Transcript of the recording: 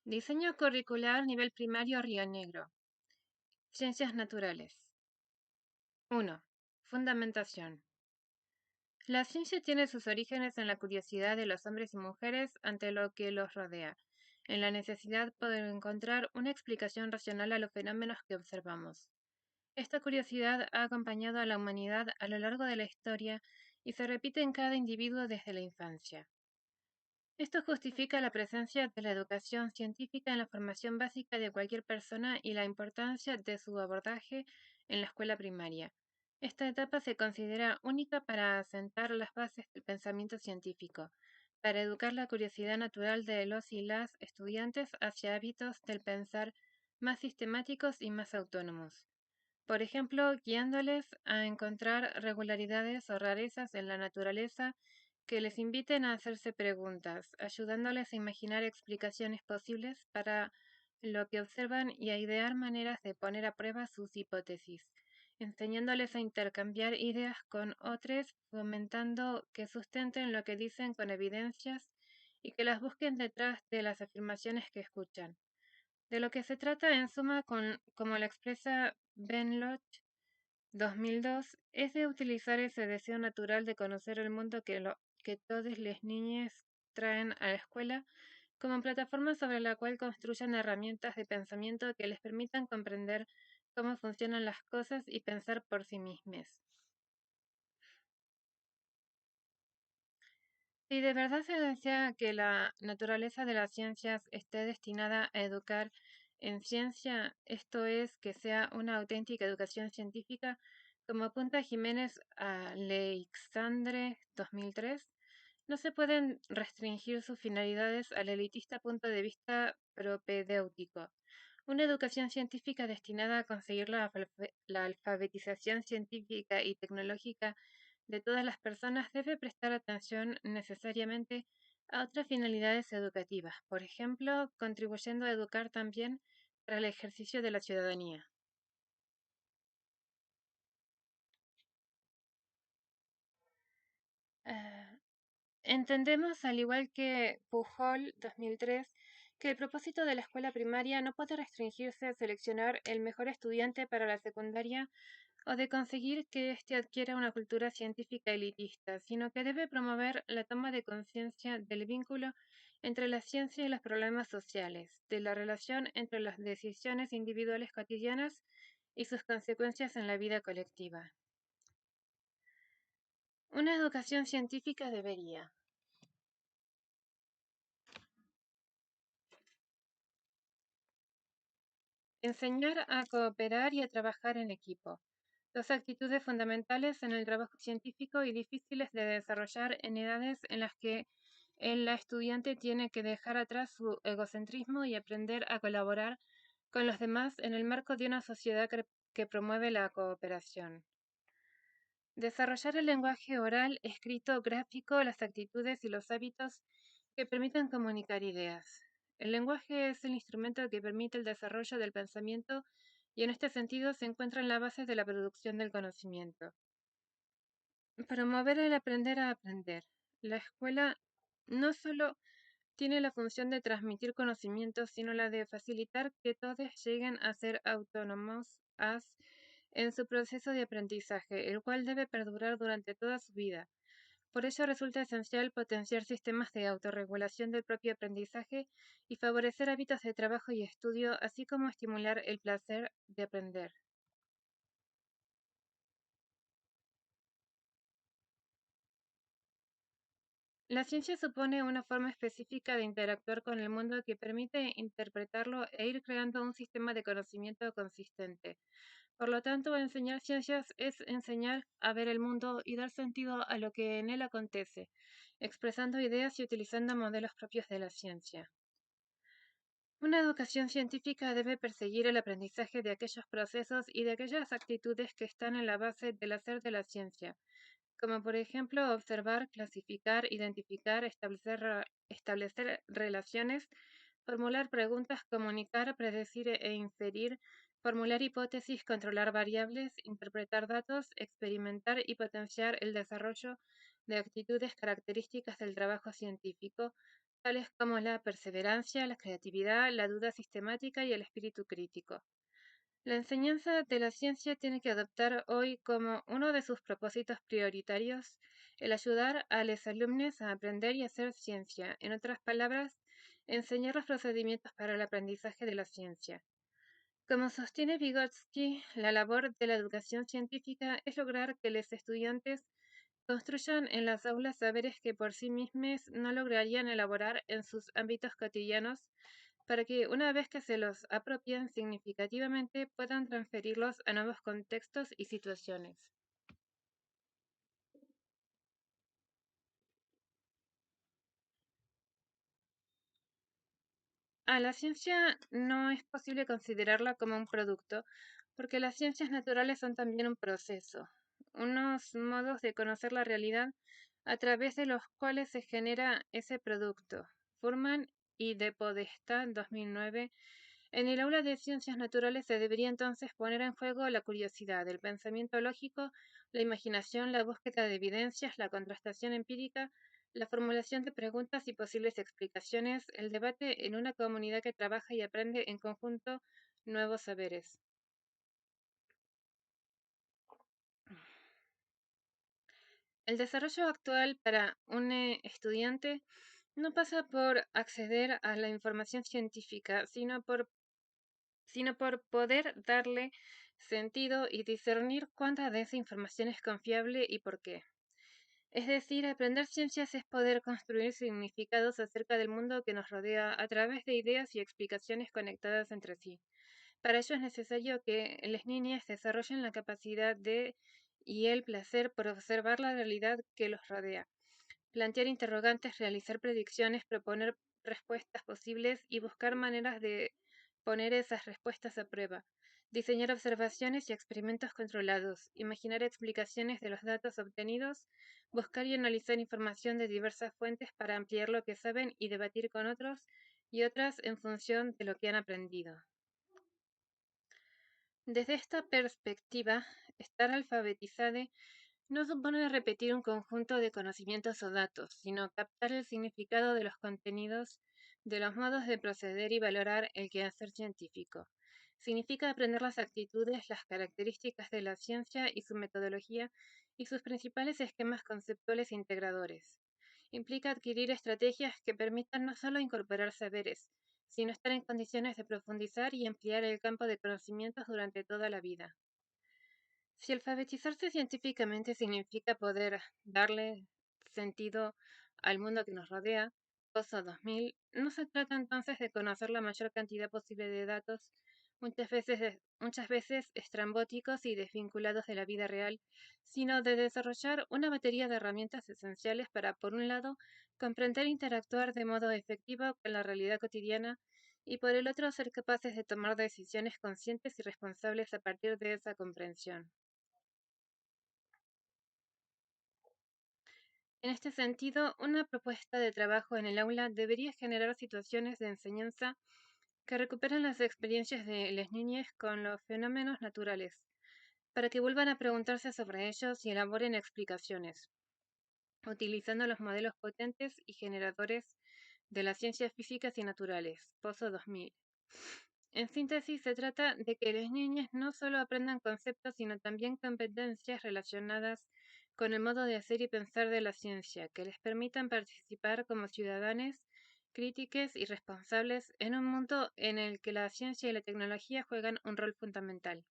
Diseño curricular nivel primario Río Negro. Ciencias naturales. 1. Fundamentación. La ciencia tiene sus orígenes en la curiosidad de los hombres y mujeres ante lo que los rodea, en la necesidad de encontrar una explicación racional a los fenómenos que observamos. Esta curiosidad ha acompañado a la humanidad a lo largo de la historia y se repite en cada individuo desde la infancia. Esto justifica la presencia de la educación científica en la formación básica de cualquier persona y la importancia de su abordaje en la escuela primaria. Esta etapa se considera única para asentar las bases del pensamiento científico, para educar la curiosidad natural de los y las estudiantes hacia hábitos del pensar más sistemáticos y más autónomos. Por ejemplo, guiándoles a encontrar regularidades o rarezas en la naturaleza que les inviten a hacerse preguntas, ayudándoles a imaginar explicaciones posibles para lo que observan y a idear maneras de poner a prueba sus hipótesis, enseñándoles a intercambiar ideas con otros, fomentando que sustenten lo que dicen con evidencias y que las busquen detrás de las afirmaciones que escuchan. De lo que se trata, en suma, como lo expresa Benlot 2002, es de utilizar ese deseo natural de conocer el mundo que todas las niñas traen a la escuela como plataforma sobre la cual construyan herramientas de pensamiento que les permitan comprender cómo funcionan las cosas y pensar por sí mismas. Si de verdad se desea que la naturaleza de las ciencias esté destinada a educar en ciencia, esto es, que sea una auténtica educación científica, como apunta Jiménez a Aleixandre 2003, no se pueden restringir sus finalidades al elitista punto de vista propedéutico. Una educación científica destinada a conseguir la alfabetización científica y tecnológica de todas las personas debe prestar atención necesariamente a otras finalidades educativas, por ejemplo, contribuyendo a educar también para el ejercicio de la ciudadanía. Ah, Entendemos, al igual que Pujol 2003, que el propósito de la escuela primaria no puede restringirse a seleccionar el mejor estudiante para la secundaria o de conseguir que éste adquiera una cultura científica elitista, sino que debe promover la toma de conciencia del vínculo entre la ciencia y los problemas sociales, de la relación entre las decisiones individuales cotidianas y sus consecuencias en la vida colectiva. Una educación científica debería enseñar a cooperar y a trabajar en equipo, dos actitudes fundamentales en el trabajo científico y difíciles de desarrollar en edades en las que la estudiante tiene que dejar atrás su egocentrismo y aprender a colaborar con los demás en el marco de una sociedad que promueve la cooperación. Desarrollar el lenguaje oral, escrito, gráfico, las actitudes y los hábitos que permitan comunicar ideas. El lenguaje es el instrumento que permite el desarrollo del pensamiento y en este sentido se encuentra en la base de la producción del conocimiento. Promover el aprender a aprender. La escuela no solo tiene la función de transmitir conocimientos, sino la de facilitar que todos lleguen a ser autónomos en su proceso de aprendizaje, el cual debe perdurar durante toda su vida. Por ello resulta esencial potenciar sistemas de autorregulación del propio aprendizaje y favorecer hábitos de trabajo y estudio, así como estimular el placer de aprender. La ciencia supone una forma específica de interactuar con el mundo que permite interpretarlo e ir creando un sistema de conocimiento consistente. Por lo tanto, enseñar ciencias es enseñar a ver el mundo y dar sentido a lo que en él acontece, expresando ideas y utilizando modelos propios de la ciencia. Una educación científica debe perseguir el aprendizaje de aquellos procesos y de aquellas actitudes que están en la base del hacer de la ciencia, como por ejemplo observar, clasificar, identificar, establecer relaciones, formular preguntas, comunicar, predecir e inferir, formular hipótesis, controlar variables, interpretar datos, experimentar y potenciar el desarrollo de actitudes características del trabajo científico, tales como la perseverancia, la creatividad, la duda sistemática y el espíritu crítico. La enseñanza de la ciencia tiene que adoptar hoy como uno de sus propósitos prioritarios el ayudar a los alumnos a aprender y hacer ciencia. En otras palabras, enseñar los procedimientos para el aprendizaje de la ciencia. Como sostiene Vygotsky, la labor de la educación científica es lograr que los estudiantes construyan en las aulas saberes que por sí mismos no lograrían elaborar en sus ámbitos cotidianos para que una vez que se los apropien significativamente puedan transferirlos a nuevos contextos y situaciones. A la ciencia no es posible considerarla como un producto, porque las ciencias naturales son también un proceso, unos modos de conocer la realidad a través de los cuales se genera ese producto. Furman y de Podestá, 2009. En el aula de ciencias naturales se debería entonces poner en juego la curiosidad, el pensamiento lógico, la imaginación, la búsqueda de evidencias, la contrastación empírica, la formulación de preguntas y posibles explicaciones, el debate en una comunidad que trabaja y aprende en conjunto nuevos saberes. El desarrollo actual para un estudiante no pasa por acceder a la información científica, sino por poder darle sentido y discernir cuánta de esa información es confiable y por qué. Es decir, aprender ciencias es poder construir significados acerca del mundo que nos rodea a través de ideas y explicaciones conectadas entre sí. Para ello es necesario que las niñas desarrollen la capacidad de y el placer por observar la realidad que los rodea, plantear interrogantes, realizar predicciones, proponer respuestas posibles y buscar maneras de poner esas respuestas a prueba, diseñar observaciones y experimentos controlados, imaginar explicaciones de los datos obtenidos, buscar y analizar información de diversas fuentes para ampliar lo que saben y debatir con otros y otras en función de lo que han aprendido. Desde esta perspectiva, estar alfabetizado no supone repetir un conjunto de conocimientos o datos, sino captar el significado de los contenidos, de los modos de proceder y valorar el quehacer científico. Significa aprender las actitudes, las características de la ciencia y su metodología y sus principales esquemas conceptuales e integradores. Implica adquirir estrategias que permitan no solo incorporar saberes, sino estar en condiciones de profundizar y ampliar el campo de conocimientos durante toda la vida. Si alfabetizarse científicamente significa poder darle sentido al mundo que nos rodea, Pozo 2000, no se trata entonces de conocer la mayor cantidad posible de datos, muchas veces estrambóticos y desvinculados de la vida real, sino de desarrollar una batería de herramientas esenciales para, por un lado, comprender e interactuar de modo efectivo con la realidad cotidiana y por el otro ser capaces de tomar decisiones conscientes y responsables a partir de esa comprensión. En este sentido, una propuesta de trabajo en el aula debería generar situaciones de enseñanza que recuperen las experiencias de las niñas con los fenómenos naturales, para que vuelvan a preguntarse sobre ellos y elaboren explicaciones, utilizando los modelos potentes y generadores de las ciencias físicas y naturales, Pozo 2000. En síntesis, se trata de que las niñas no solo aprendan conceptos, sino también competencias relacionadas con el modo de hacer y pensar de la ciencia, que les permitan participar como ciudadanos críticos y responsables en un mundo en el que la ciencia y la tecnología juegan un rol fundamental.